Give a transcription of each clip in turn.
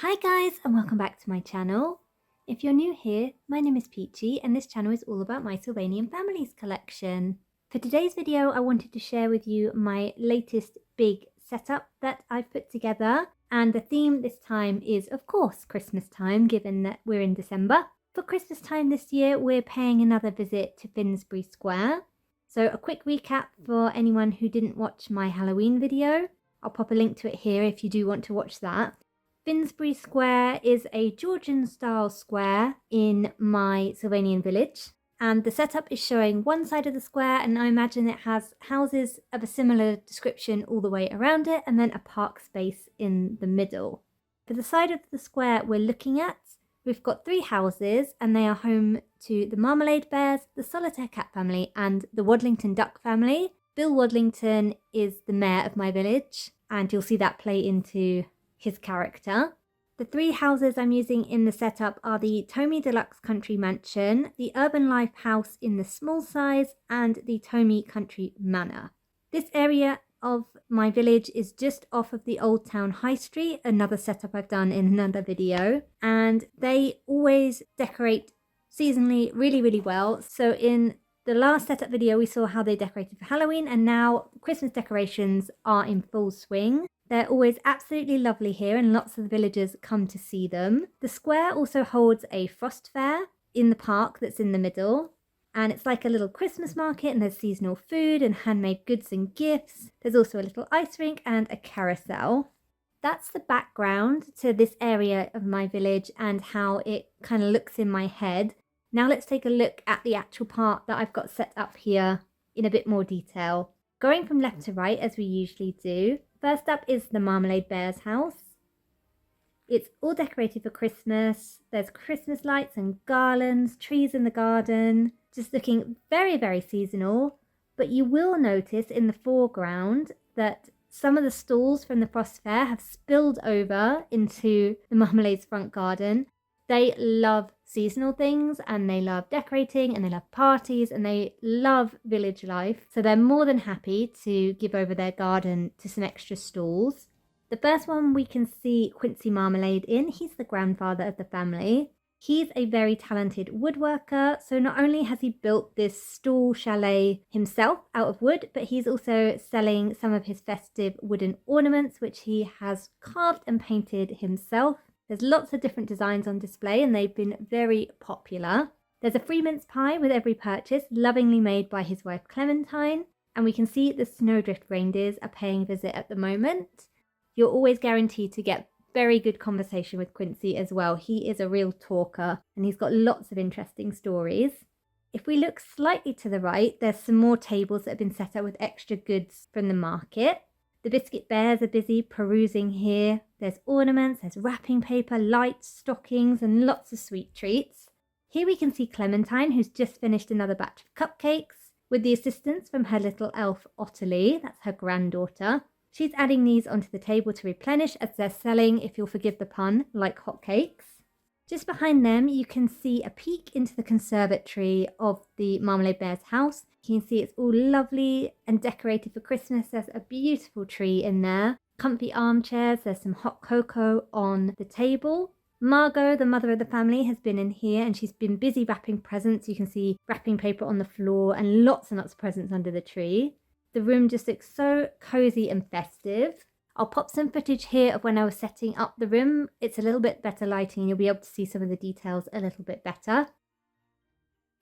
Hi guys and welcome back to my channel. If you're new here, my name is Peachy and this channel is all about my Sylvanian families collection. For today's video I wanted to share with you my latest big setup that I've put together, and the theme this time is of course Christmas time, given that we're in December. For Christmas time this year we're paying another visit to Finsbury Square. So a quick recap for anyone who didn't watch my Halloween video. I'll pop a link to it here if you do want to watch that. Finsbury Square is a Georgian style square in my Sylvanian village, and the setup is showing one side of the square, and I imagine it has houses of a similar description all the way around it and then a park space in the middle. For the side of the square we're looking at, we've got three houses and they are home to the Marmalade Bears, the Solitaire Cat family and the Wadlington Duck family. Bill Wadlington is the mayor of my village and you'll see that play into his character. The three houses I'm using in the setup are the Tomy Deluxe Country Mansion, the Urban Life House in the small size, and the Tomy Country Manor. This area of my village is just off of the Old Town High Street, another setup I've done in another video, and they always decorate seasonally really well. So in the last setup video we saw how they decorated for Halloween, and now Christmas decorations are in full swing. They're always absolutely lovely here and lots of the villagers come to see them. The square also holds a frost fair in the park that's in the middle. And it's like a little Christmas market, and there's seasonal food and handmade goods and gifts. There's also a little ice rink and a carousel. That's the background to this area of my village and how it kind of looks in my head. Now let's take a look at the actual part that I've got set up here in a bit more detail. Going from left to right as we usually do. First up is the Marmalade Bear's house. It's all decorated for Christmas. There's Christmas lights and garlands, trees in the garden, just looking very seasonal. But you will notice in the foreground that some of the stalls from the Frost Fair have spilled over into the Marmalade's front garden. They love seasonal things and they love decorating and they love parties and they love village life. So they're more than happy to give over their garden to some extra stalls. The first one we can see Quincy Marmalade in. He's the grandfather of the family. He's a very talented woodworker. So not only has he built this stall chalet himself out of wood, but he's also selling some of his festive wooden ornaments, which he has carved and painted himself. There's lots of different designs on display and they've been very popular. There's a free mince pie with every purchase, lovingly made by his wife Clementine. And we can see the snowdrift reindeers are paying a visit at the moment. You're always guaranteed to get very good conversation with Quincy as well. He is a real talker and he's got lots of interesting stories. If we look slightly to the right, there's some more tables that have been set up with extra goods from the market. The biscuit bears are busy perusing here. There's ornaments, there's wrapping paper, lights, stockings, and lots of sweet treats. Here we can see Clementine, who's just finished another batch of cupcakes with the assistance from her little elf Ottilie. That's her granddaughter. She's adding these onto the table to replenish as they're selling, if you'll forgive the pun, like hotcakes. Just behind them, you can see a peek into the conservatory of the Marmalade Bear's house. You can see it's all lovely and decorated for Christmas. There's a beautiful tree in there. Comfy armchairs. There's some hot cocoa on the table. Margot, the mother of the family, has been in here and she's been busy wrapping presents. You can see wrapping paper on the floor and lots of presents under the tree. The room just looks so cozy and festive. I'll pop some footage here of when I was setting up the room. It's a little bit better lighting and you'll be able to see some of the details a little bit better.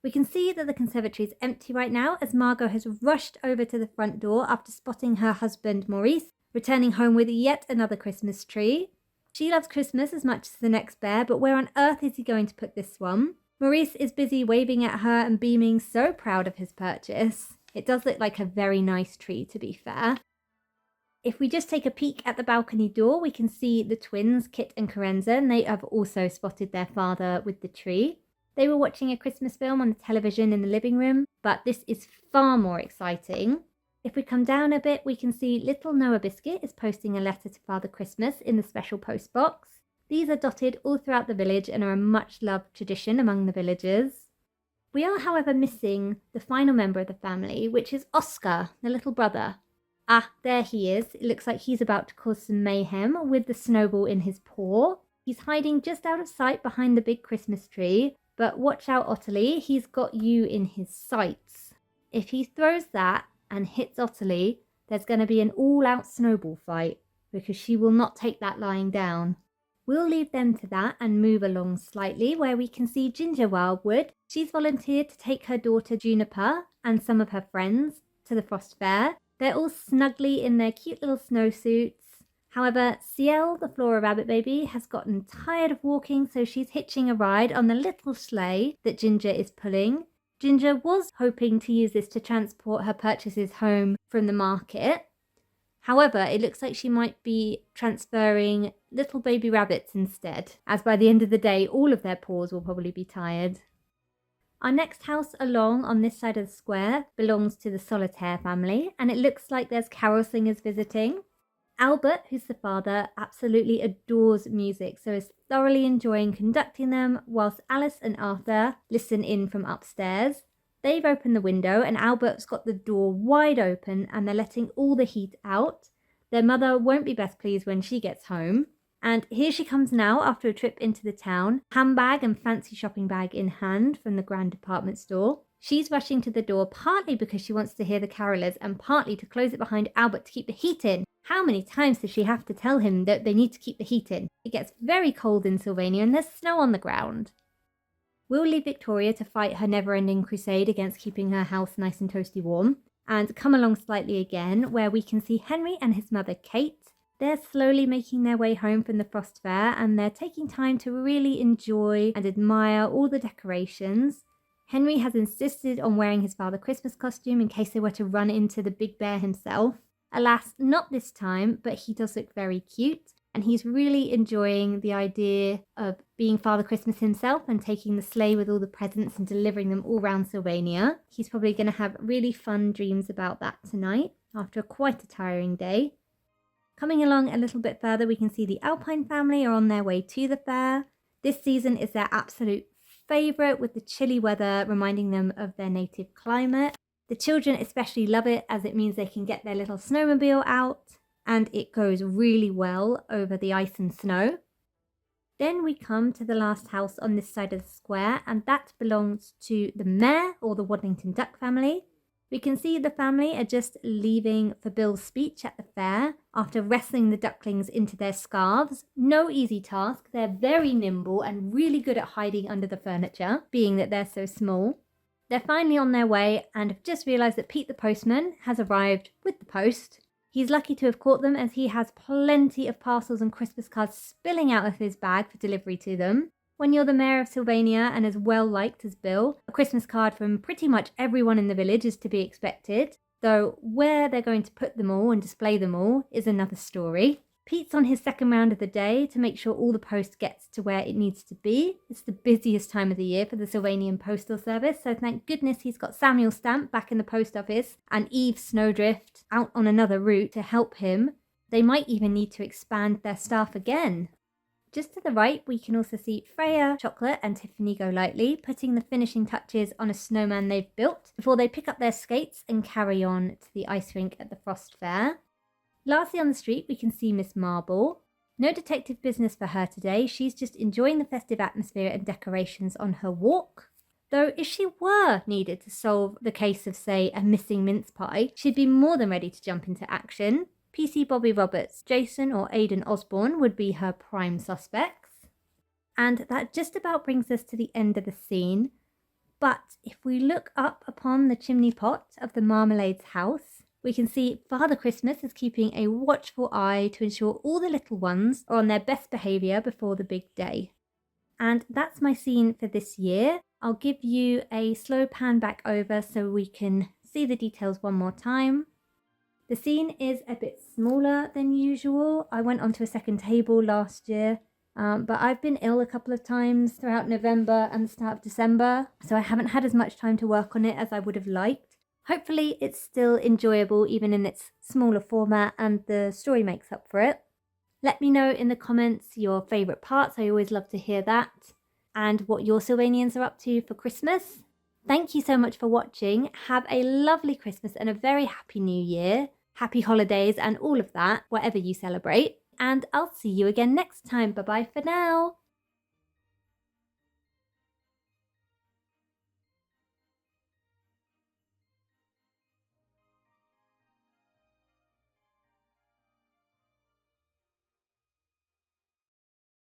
We can see that the conservatory is empty right now as Margot has rushed over to the front door after spotting her husband Maurice returning home with yet another Christmas tree. She loves Christmas as much as the next bear, but where on earth is he going to put this one? Maurice is busy waving at her and beaming, so proud of his purchase. It does look like a very nice tree, to be fair. If we just take a peek at the balcony door, we can see the twins, Kit and Carenza, and they have also spotted their father with the tree. They were watching a Christmas film on the television in the living room, but this is far more exciting. If we come down a bit, we can see little Noah Biscuit is posting a letter to Father Christmas in the special post box. These are dotted all throughout the village and are a much loved tradition among the villagers. We are, however, missing the final member of the family, which is Oscar, the little brother. Ah, there he is. It looks like he's about to cause some mayhem with the snowball in his paw. He's hiding just out of sight behind the big Christmas tree, but watch out, Ottilie, he's got you in his sights. If he throws that and hits Ottilie, there's going to be an all-out snowball fight because she will not take that lying down. We'll leave them to that and move along slightly where we can see Ginger Wildwood. She's volunteered to take her daughter Juniper and some of her friends to the Frost Fair. They're all snugly in their cute little snowsuits. However, Ciel, the Flora rabbit baby, has gotten tired of walking, so she's hitching a ride on the little sleigh that Ginger is pulling. Ginger was hoping to use this to transport her purchases home from the market. However, it looks like she might be transferring little baby rabbits instead, as by the end of the day, all of their paws will probably be tired. Our next house along on this side of the square belongs to the Solitaire family, and it looks like there's carol singers visiting. Albert, who's the father, absolutely adores music, so is thoroughly enjoying conducting them, whilst Alice and Arthur listen in from upstairs. They've opened the window and Albert's got the door wide open and they're letting all the heat out. Their mother won't be best pleased when she gets home. And here she comes now after a trip into the town, handbag and fancy shopping bag in hand from the grand department store. She's rushing to the door partly because she wants to hear the carolers and partly to close it behind Albert to keep the heat in. How many times does she have to tell him that they need to keep the heat in? It gets very cold in Sylvania and there's snow on the ground. We'll leave Victoria to fight her never-ending crusade against keeping her house nice and toasty warm and come along slightly again where we can see Henry and his mother Kate. They're slowly making their way home from the Frost Fair and they're taking time to really enjoy and admire all the decorations. Henry has insisted on wearing his Father Christmas costume in case they were to run into the big bear himself. Alas, not this time, but he does look very cute. And he's really enjoying the idea of being Father Christmas himself and taking the sleigh with all the presents and delivering them all around Sylvania. He's probably going to have really fun dreams about that tonight after quite a tiring day. Coming along a little bit further, we can see the Alpine family are on their way to the fair. This season is their absolute favourite, with the chilly weather reminding them of their native climate. The children especially love it as it means they can get their little snowmobile out. And it goes really well over the ice and snow. Then we come to the last house on this side of the square, and that belongs to the mayor or the Waddington Duck family. We can see the family are just leaving for Bill's speech at the fair after wrestling the ducklings into their scarves. No easy task. They're very nimble and really good at hiding under the furniture, being that they're so small. They're finally on their way and have just realised that Pete the postman has arrived with the post. He's lucky to have caught them as he has plenty of parcels and Christmas cards spilling out of his bag for delivery to them. When you're the mayor of Sylvania and as well liked as Bill, a Christmas card from pretty much everyone in the village is to be expected, though where they're going to put them all and display them all is another story. Pete's on his second round of the day to make sure all the post gets to where it needs to be. It's the busiest time of the year for the Sylvanian Postal Service, so thank goodness he's got Samuel Stamp back in the post office and Eve Snowdrift out on another route to help him. They might even need to expand their staff again. Just to the right, we can also see Freya, Chocolate and Tiffany Golightly putting the finishing touches on a snowman they've built before they pick up their skates and carry on to the ice rink at the Frost Fair. Lastly on the street, we can see Miss Marble. No detective business for her today. She's just enjoying the festive atmosphere and decorations on her walk. Though if she were needed to solve the case of, say, a missing mince pie, she'd be more than ready to jump into action. PC Bobby Roberts, Jason or Aidan Osborne would be her prime suspects. And that just about brings us to the end of the scene. But if we look up upon the chimney pot of the Marmalade's house, we can see Father Christmas is keeping a watchful eye to ensure all the little ones are on their best behaviour before the big day. And that's my scene for this year. I'll give you a slow pan back over so we can see the details one more time. The scene is a bit smaller than usual. I went onto a second table last year, but I've been ill a couple of times throughout November and the start of December, so I haven't had as much time to work on it as I would have liked. Hopefully it's still enjoyable even in its smaller format and the story makes up for it. Let me know in the comments your favourite parts, I always love to hear that, and what your Sylvanians are up to for Christmas. Thank you so much for watching. Have a lovely Christmas and a very happy new year. Happy holidays and all of that, whatever you celebrate. and I'll see you again next time. Bye bye for now.